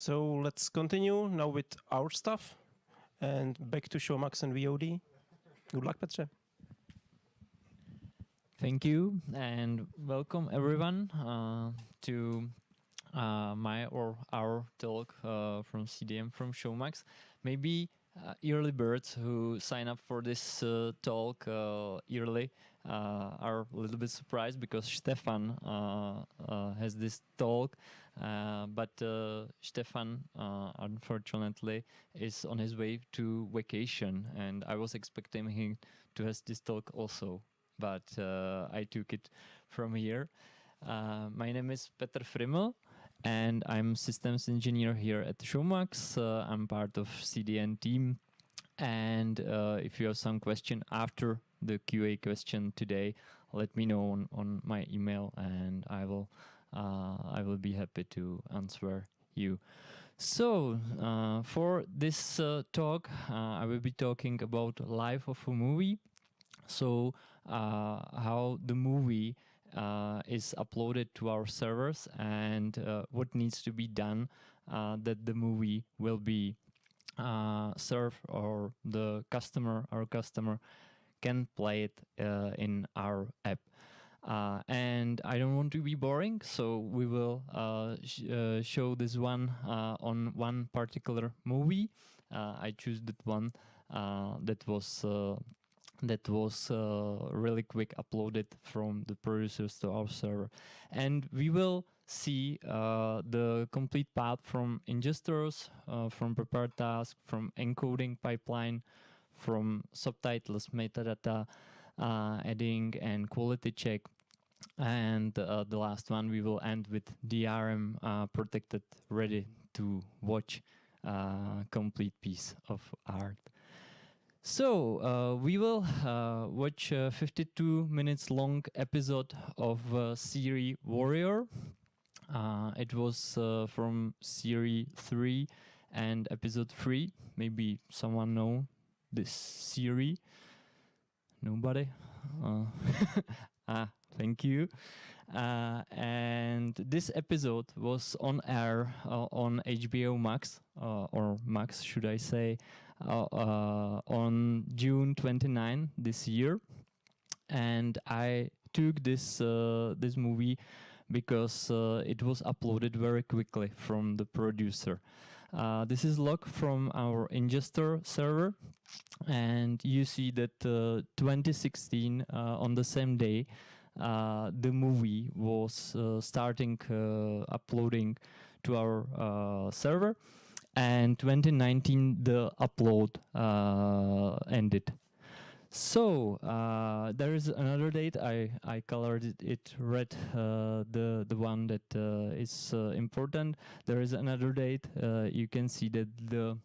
So let's continue now with our stuff and back to Showmax and VOD. Good luck, Petře. Thank you and welcome everyone to my or our talk from CDM from Showmax. Maybe early birds who sign up for this talk early are a little bit surprised because Stefan has this talk, but Stefan unfortunately is on his way to vacation, and I was expecting him to have this talk also, but I took it from here. My name is Petr Friml, and I'm systems engineer here at Showmax. I'm part of CDN team, and if you have some question after the QA question today, let me know on my email, and I will be happy to answer you. So for this talk, I will be talking about life of a movie. So how the movie is uploaded to our servers and what needs to be done that the movie will be served or our customer can play it in our app. And I don't want to be boring, so we will show this one on one particular movie. I choose that one that was really quick uploaded from the producers to our server, and we will see the complete path from ingesters, from prepared task, from encoding pipeline, from subtitles, metadata, adding and quality check, and the last one we will end with DRM protected, ready to watch complete piece of art. So we will watch a 52 minutes long episode of series Warrior. It was from series 3 and episode 3. Maybe someone know this series? Nobody? Thank you. And this episode was on air on HBO Max, or Max should I say, on June 29 this year. And I took this movie because it was uploaded very quickly from the producer. This is log from our ingester server, and you see that 2016 on the same day the movie was starting uploading to our server, and 2019 the upload ended. So there is another date. I colored it red, the one that is important. There is another date. You can see that the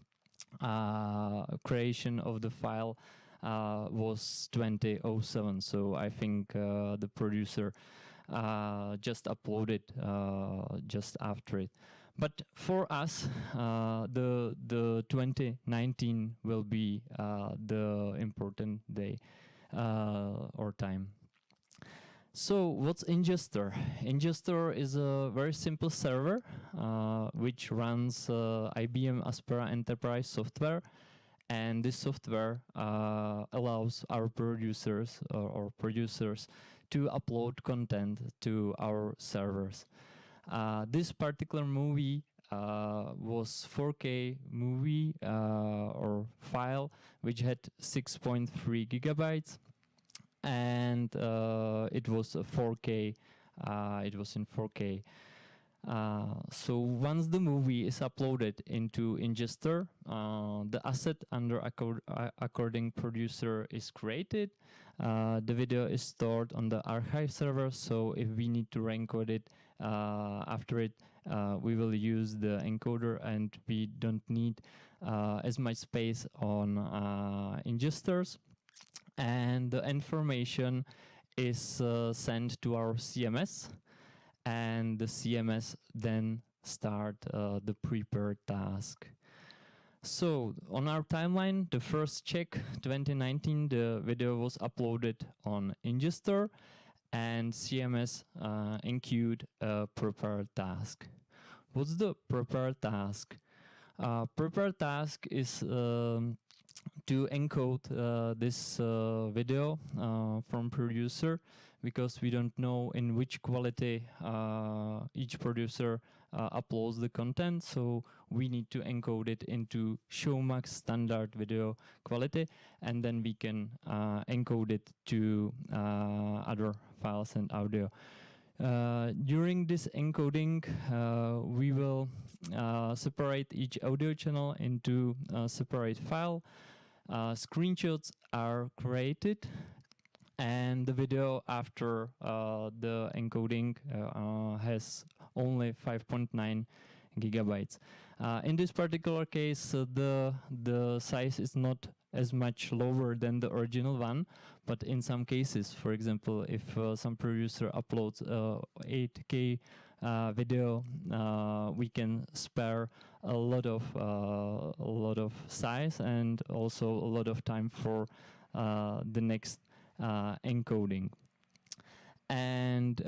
creation of the file was 2007. So I think the producer just uploaded just after it. But for us, the 2019 will be the important day or time. So what's ingester? Ingester is a very simple server which runs IBM Aspera Enterprise software, and this software allows our producers or producers to upload content to our servers. This particular movie was 4K movie or file which had 6.3 gigabytes, and it was a 4K. It was in 4K. So once the movie is uploaded into ingester, the asset under according producer is created. The video is stored on the archive server, so if we need to encode it after it, we will use the encoder, and we don't need as much space on ingesters. And the information is sent to our CMS, and the CMS then start the prepare task. So on our timeline, the first check, 2019, the video was uploaded on ingester, and CMS enqueued a prepare task. what's the prepare task? Prepare task is to encode this video from producer, because we don't know in which quality each producer uploads the content, so we need to encode it into Showmax standard video quality, and then we can encode it to other files and audio. During this encoding, we will separate each audio channel into a separate file. Screenshots are created, and the video after the encoding has only 5.9 gigabytes. In this particular case, the size is not as much lower than the original one, but in some cases, for example, if some producer uploads 8K video, we can spare a lot of size and also a lot of time for the next encoding. And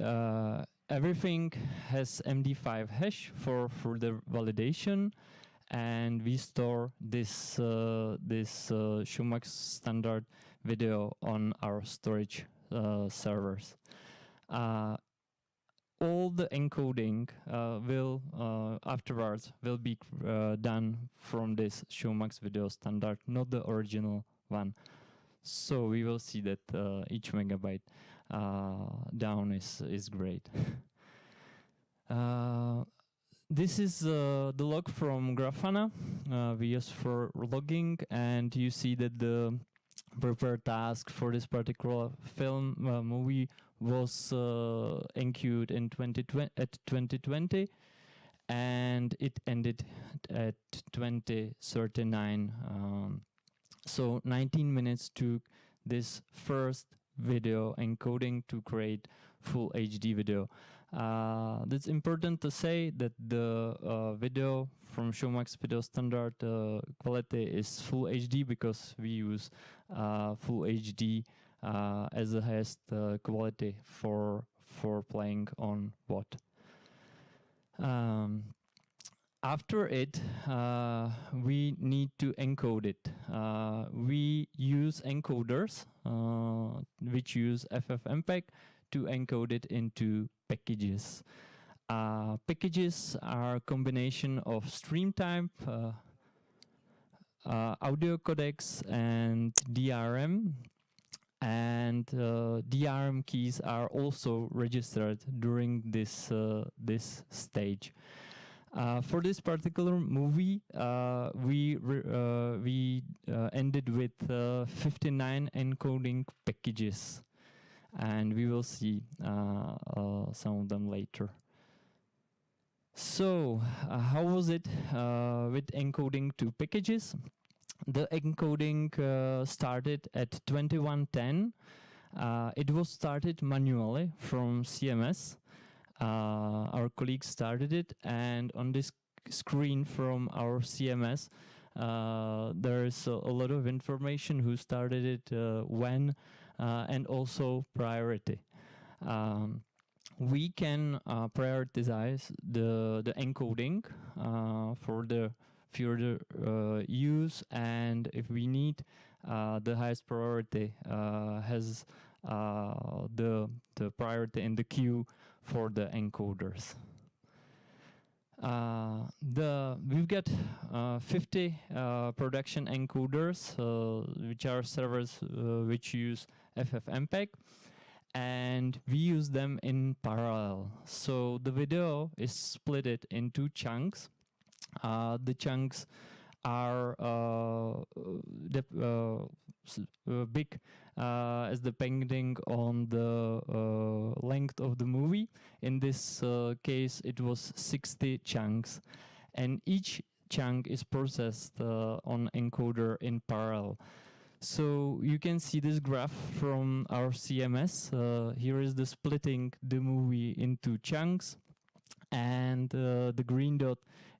everything has MD5 hash for further validation, and we store this Showmax standard video on our storage servers. All the encoding will afterwards will be done from this Showmax video standard, not the original one. So we will see that each megabyte down is great. This is the log from Grafana we use for logging, and you see that the prepare task for this particular film movie was enqueued in 2020, and it ended at 2039. So 19 minutes took this first video encoding to create full HD video. It's important to say that the video from Showmax video standard quality is full HD, because we use full HD as the highest quality for playing on WOT. After it, we need to encode it. We use encoders which use FFmpeg to encode it into packages. Packages are a combination of stream type, audio codecs, and DRM. And DRM keys are also registered during this stage. For this particular movie, we ended with 59 encoding packages, and we will see some of them later. So, how was it with encoding two packages? The encoding started at 2110. It was started manually from CMS. Our colleagues started it, and on this screen from our CMS, there's a lot of information: who started it, when, and also priority. We can prioritize the encoding for the further use, and if we need the highest priority has the priority in the queue for the encoders. We've got 50 production encoders, which are servers which use FFmpeg, and we use them in parallel. So the video is split in two chunks. The chunks are big as depending on the length of the movie. In this case, it was 60 chunks, and each chunk is processed on encoder in parallel. So you can see this graph from our CMS. Here is the splitting the movie into chunks, and the green dot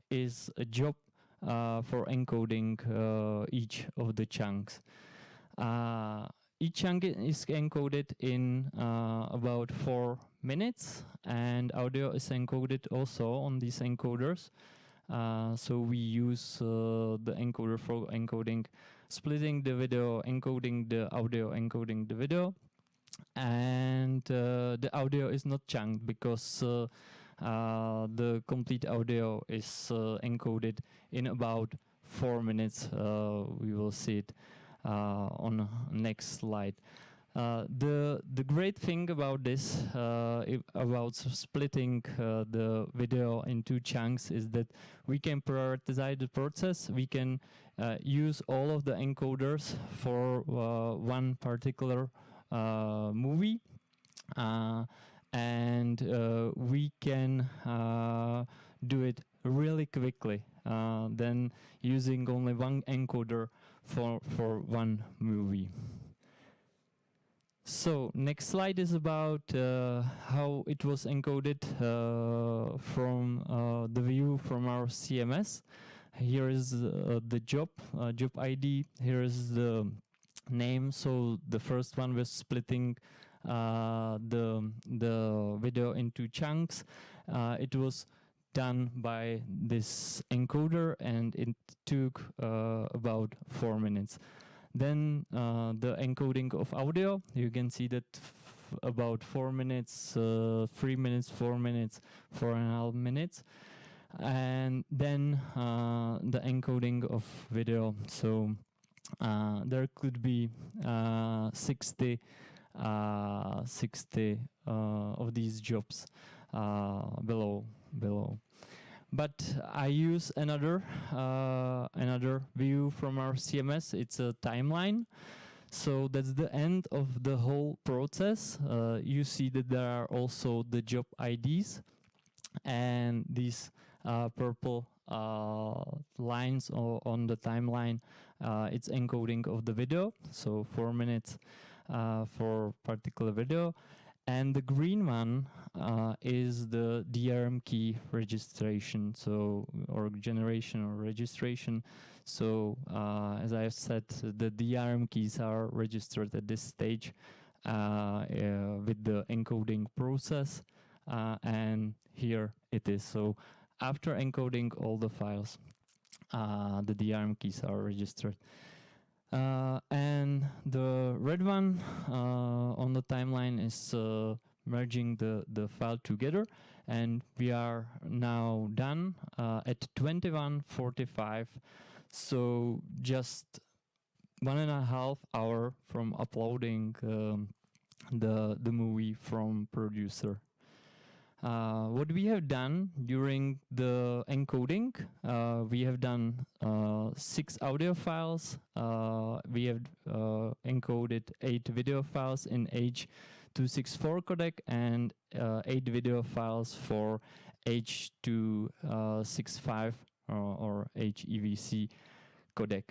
is a job for encoding each of the chunks. each chunk is encoded in about 4 minutes, and audio is encoded also on these encoders. So we use the encoder for encoding, splitting the video, encoding the audio, encoding the video. And the audio is not chunked because the complete audio is encoded in about 4 minutes. We will see it on next slide. The great thing about this, about splitting the video into chunks, is that we can prioritize the process. We can use all of the encoders for one particular movie, and we can do it really quickly than using only one encoder for one movie. So next slide is about how it was encoded from the view from our CMS. Here is the job ID. Here is the name. So the first one was splitting the video into chunks. It was done by this encoder, and it took about 4 minutes. Then the encoding of audio, you can see that about 4 minutes, 3 minutes, 4 minutes, 4.5 minutes. And then the encoding of video. So there could be 60 of these jobs below. But I use another view from our CMS. It's a timeline. So that's the end of the whole process. You see that there are also the job IDs, and these purple lines on the timeline. It's encoding of the video. So 4 minutes for particular video. And the green one is the DRM key registration, so or generation or registration. So as I have said, the DRM keys are registered at this stage with the encoding process, and here it is. So after encoding all the files, the DRM keys are registered. And the red one on the timeline is merging the file together, and we are now done at 21:45. So just 1.5 hours from uploading the movie from producer. What we have done during the encoding, we have done 6 audio files. We have encoded 8 video files in H.264 codec and 8 video files for H.265 or HEVC codec.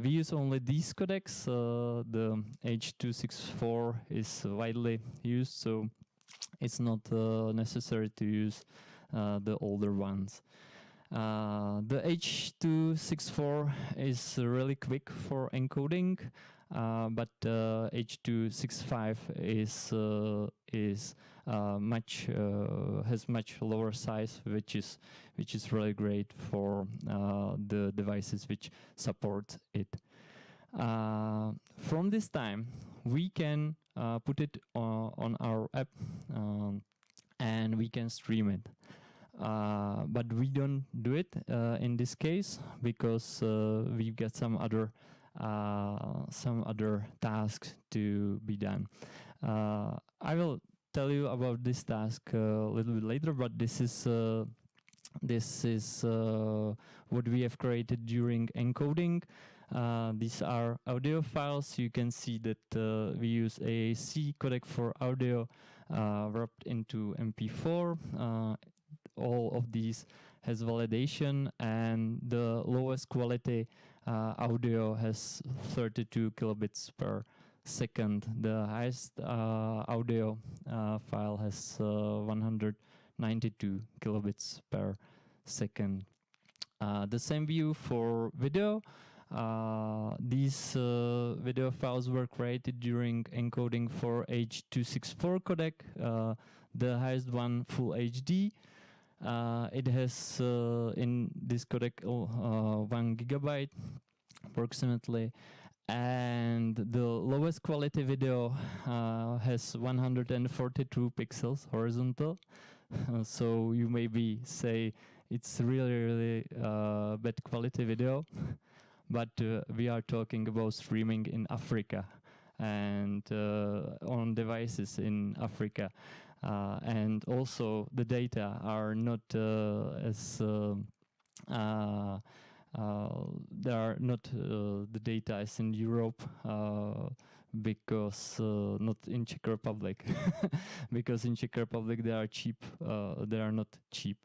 We use only these codecs. The H.264 is widely used, so it's not necessary to use the older ones. The H.264 is really quick for encoding, but H.265 is has much lower size, which is really great for the devices which support it. From this time, we can put it on our app, and we can stream it. But we don't do it in this case because we've got some other tasks to be done. I will tell you about this task a little bit later, but this is what we have created during encoding. These are audio files. You can see that we use a C codec for audio wrapped into MP4. All of these has validation, and the lowest quality audio has 32 kilobits per second. The highest audio file has 192 kilobits per second. The same view for video. These video files were created during encoding for H.264 codec, the highest one Full HD. It has in this codec 1 gigabyte approximately, and the lowest quality video has 142 pixels horizontal. So you maybe say it's really bad quality video, but we are talking about streaming in Africa and on devices in Africa. And also the data are not as there are not the data as in Europe, because not in Czech Republic, because in Czech Republic they are cheap. They are not cheap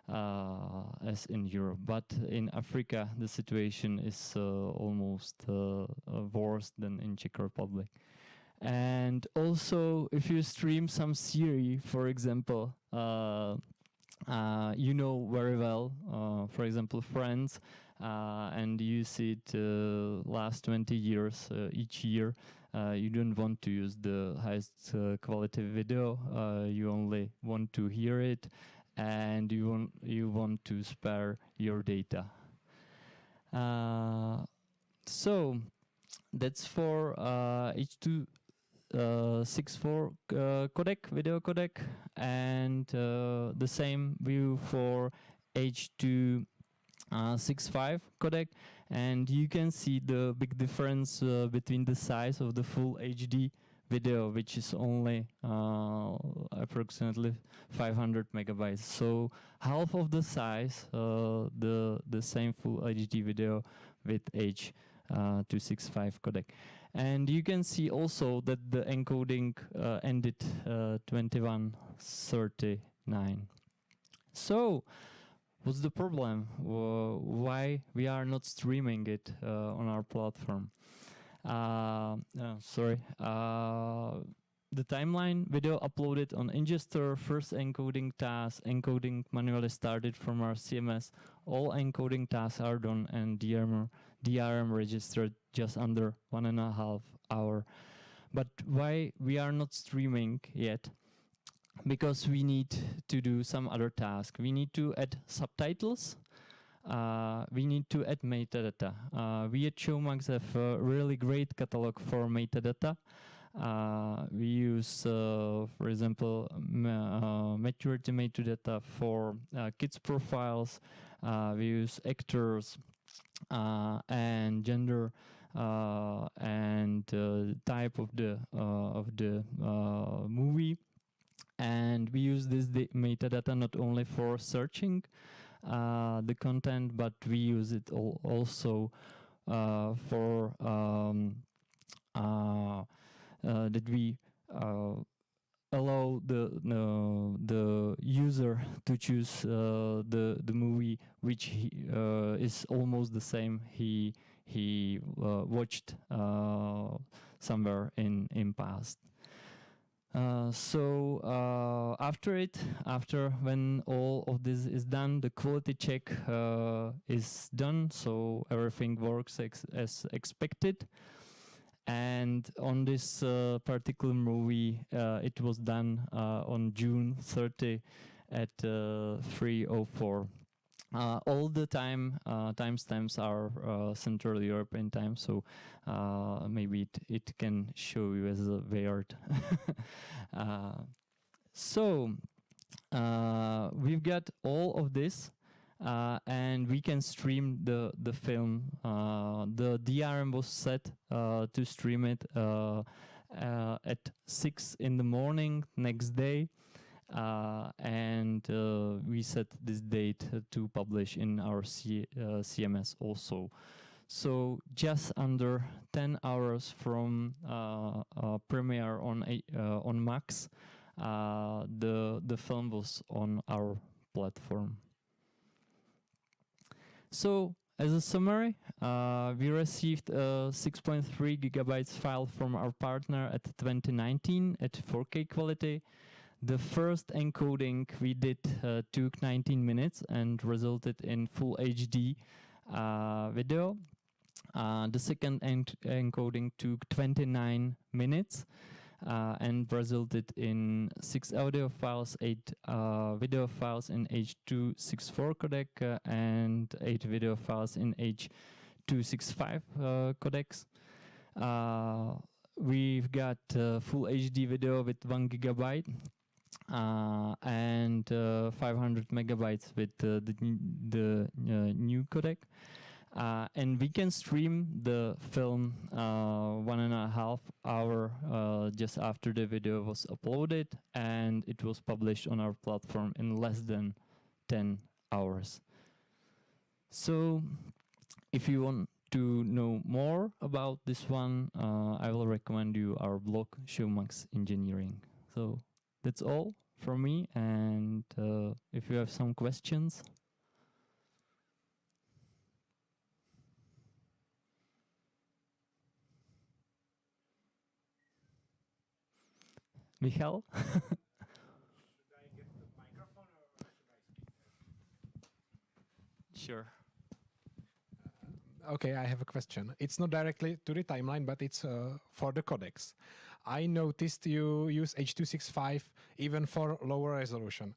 as in Europe, but in Africa the situation is almost worse than in Czech Republic. And also, if you stream some series, for example, you know very well, for example, Friends, and you see it last 20 years, each year, you don't want to use the highest quality video, you only want to hear it, and you want to spare your data. So that's for H.264 codec, video codec, and the same view for H.265 codec, and you can see the big difference between the size of the full HD video, which is only approximately 500 megabytes. So half of the size, the same full HD video with H.265 codec. And you can see also that the encoding ended 21:39. So, what's the problem? Why we are not streaming it on our platform? Sorry. The timeline video uploaded on ingester, first encoding task, encoding manually started from our CMS. All encoding tasks are done and DRM registered just under 1.5 hours. But why we are not streaming yet? Because we need to do some other task. We need to add subtitles. We need to add metadata. We at Showmax have a really great catalog for metadata. We use, for example, maturity metadata for kids profiles. We use actors and gender and type of the movie. And we use this metadata not only for searching the content, but we use it also for that we allow the user to choose the movie which is almost the same he watched somewhere in past. So after when all of this is done, the quality check is done, so everything works as expected. And on this particular movie, it was done on June 30 at 3:04. All the timestamps are Central European time, so maybe it can show you as a weird. So we've got all of this, and we can stream the film. The DRM was set to stream it at 6 in the morning next day. And we set this date to publish in our CMS also. So just under 10 hours from premiere on Max, the film was on our platform. So as a summary, we received a 6.3 gigabytes file from our partner at 2019 at 4K quality. The first encoding we did took 19 minutes and resulted in full HD video. The second encoding took 29 minutes and resulted in 6 audio files, 8 video files in H.264 codec, and 8 video files in H.265 codecs. We've got full HD video with 1 gigabyte and 500 megabytes with the new codec. And we can stream the film 1.5 hours just after the video was uploaded, and it was published on our platform in less than 10 hours. So if you want to know more about this one, I will recommend you our blog, Showmax Engineering. So that's all from me, and if you have some questions. Michal? Should I get the microphone or should I speak? Sure. Okay, I have a question. It's not directly to the timeline, but it's for the codecs. I noticed you use H.265 even for lower resolution.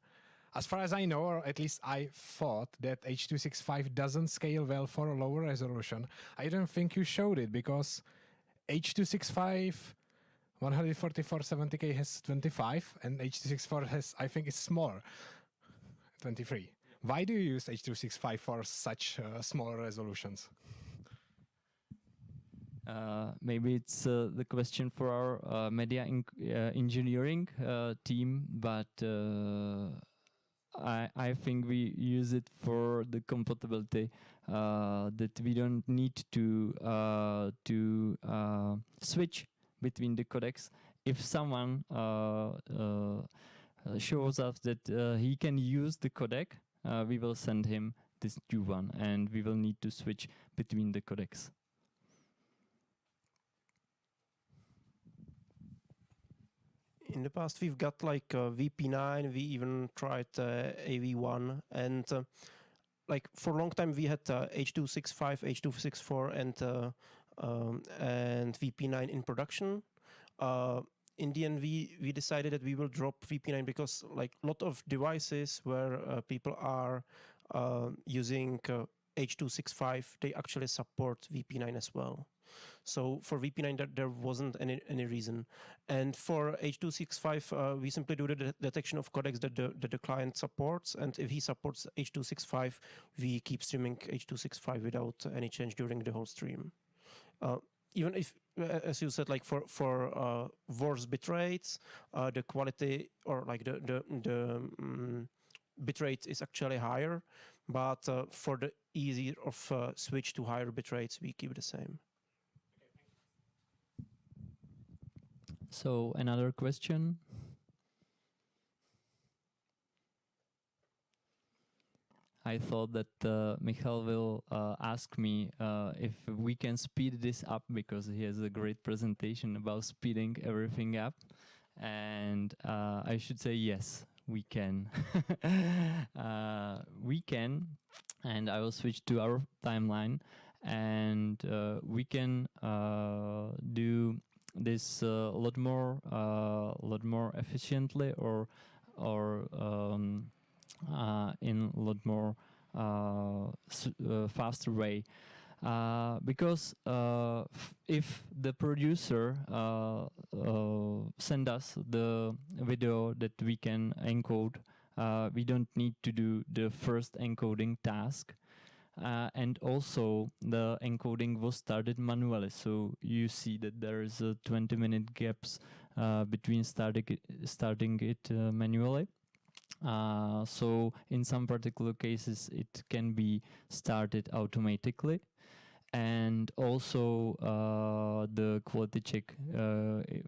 As far as I know, or at least I thought that H.265 doesn't scale well for a lower resolution. I don't think you showed it because H.265 144 70K has 25 and H.264 has, I think it's smaller, 23. Why do you use H.265 for such smaller resolutions? Maybe it's the question for our media engineering team, but I think we use it for the compatibility that we don't need to switch between the codecs. If someone shows us that he can use the codec, we will send him this new one, and we will need to switch between the codecs. In the past, we've got like VP9. We even tried AV1, and like for a long time we had H.265, H.264, and VP9 in production. In the end, we decided that we will drop VP9 because like a lot of devices where people are using H.265, they actually support VP9 as well. So for VP9, there wasn't any reason. And for H.265, we simply do the detection of codecs that the client supports. And if he supports H.265, we keep streaming H.265 without any change during the whole stream. Even if, as you said, like for worse bit rates, the quality or like the bit rate is actually higher. But for the easier of switch to higher bit rates, we keep the same. So another question. I thought that Michal will ask me if we can speed this up because he has a great presentation about speeding everything up. And I should say yes, we can. We can, and I will switch to our timeline, and we can do this a lot more efficiently, or in a lot more faster way, because if the producer send us the video that we can encode, we don't need to do the first encoding task. And also the encoding was started manually, so you see that there is a 20-minute gaps between starting it manually. So in some particular cases it can be started automatically, and also the quality check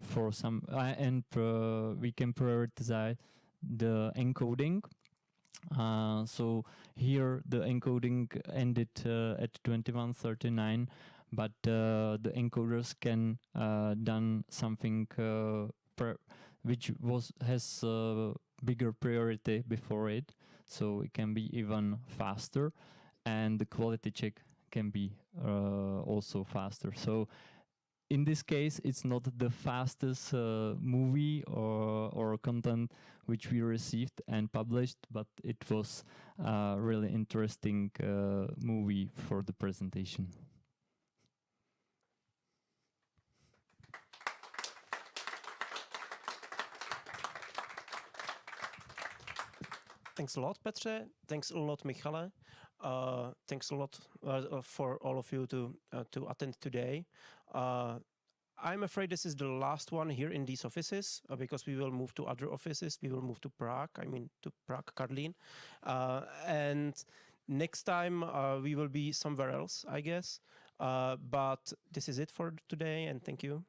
for some and we can prioritize the encoding. So here the encoding ended at 21:39, but the encoders can done something which has bigger priority before it, so it can be even faster, and the quality check can be also faster. So in this case, it's not the fastest movie or content which we received and published, but it was a really interesting movie for the presentation. Thanks a lot, Petře. Thanks a lot, Michale. Thanks a lot for all of you to attend today. I'm afraid this is the last one here in these offices because we will move to other offices. We will move to Prague. I mean, to Prague, Karlín. And next time we will be somewhere else, I guess. But this is it for today, and thank you.